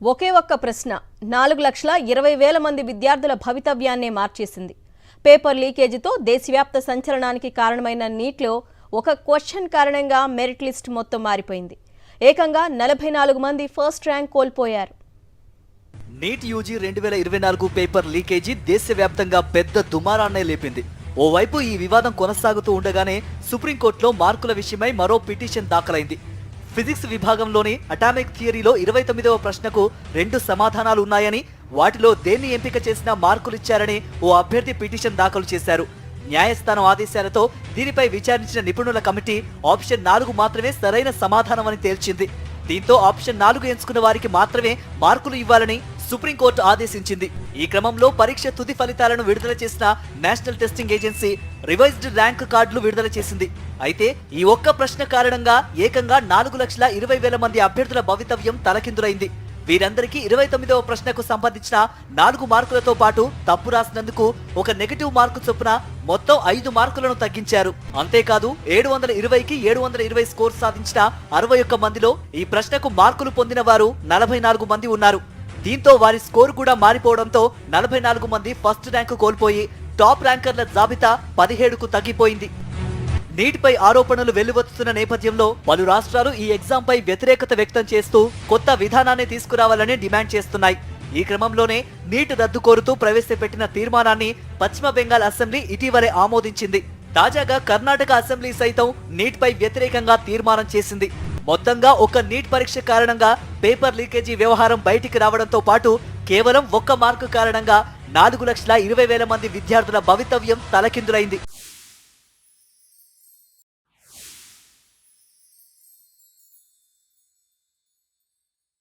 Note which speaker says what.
Speaker 1: ఒకే ఒక్క ప్రశ్న 4,20,000 మంది విద్యార్థుల భవితవ్యాన్నే మార్చేసింది. పేపర్ లీకేజీతో దేశవ్యాప్త సంచలనానికి కారణమైన నీట్లో ఒక క్వశ్చన్ కారణంగా మెరిట్ లిస్ట్ మొత్తం మారిపోయింది. ఏకంగా 44 మంది ఫస్ట్ ర్యాంక్ కోల్పోయారు.
Speaker 2: నీట్ యూజీ 2024 పేపర్ లీకేజీ దేశవ్యాప్తంగా పెద్ద దుమారాన్నే లేపింది. ఓవైపు ఈ వివాదం కొనసాగుతూ ఉండగానే సుప్రీంకోర్టులో మార్కుల విషయమై మరో పిటిషన్ దాఖలైంది. ఫిజిక్స్ విభాగంలోని అటామిక్ థియరీలో 29వ ప్రశ్నకు 2 సమాధానాలు ఉన్నాయని, వాటిలో దేన్ని ఎంపిక చేసినా మార్కులిచ్చారని ఓ అభ్యర్థి పిటిషన్ దాఖలు చేశారు. న్యాయస్థానం ఆదేశాలతో దీనిపై విచారించిన నిపుణుల కమిటీ ఆప్షన్ 4 మాత్రమే సరైన సమాధానమని తేల్చింది. దీంతో ఆప్షన్ 4 ఎంచుకున్న వారికి మాత్రమే మార్కులు ఇవ్వాలని సుప్రీంకోర్టు ఆదేశించింది. ఈ క్రమంలో పరీక్ష తుది ఫలితాలను విడుదల చేసిన national testing agency revised rank కార్డులు విడుదల చేసింది. అయితే ఈ ఒక్క ప్రశ్న కారణంగా ఏకంగా 4,20,000 మంది అభ్యర్థుల భవితవ్యం తలకిందులైంది. వీరందరికీ 29వ ప్రశ్నకు సంబంధించిన 4 మార్కులతో పాటు తప్పు రాసినందుకు ఒక నెగటివ్ మార్కు చొప్పున మొత్తం 5 మార్కులను తగ్గించారు. అంతేకాదు 720కి 720 స్కోర్ సాధించిన 61 మందిలో ఈ ప్రశ్నకు మార్కులు పొందిన వారు 44 మంది ఉన్నారు. దీంతో వారి స్కోర్ కూడా మారిపోవడంతో 44 మంది ఫస్ట్ ర్యాంకు కోల్పోయి టాప్ ర్యాంకర్ల జాబితా 17కు తగ్గిపోయింది. నీటిపై ఆరోపణలు వెల్లువెత్తుతున్న నేపథ్యంలో పలు రాష్ట్రాలు ఈ ఎగ్జామ్ పై వ్యతిరేకత వ్యక్తం చేస్తూ కొత్త విధానాన్ని తీసుకురావాలని డిమాండ్ చేస్తున్నాయి. ఈ క్రమంలోనే నీట్ రద్దు కోరుతూ ప్రవేశపెట్టిన తీర్మానాన్ని పశ్చిమ బెంగాల్ అసెంబ్లీ ఇటీవలే ఆమోదించింది. తాజాగా కర్ణాటక అసెంబ్లీ సైతం నీట్ పై వ్యతిరేకంగా తీర్మానం చేసింది. మొత్తంగా ఒక నీట్ పరీక్ష కారణంగా పేపర్ లీకేజీ వ్యవహారం బయటికి రావడంతో పాటు కేవలం 1 మార్కు కారణంగా 4,20,000 మంది విద్యార్థుల భవితవ్యం తలకిందులైంది.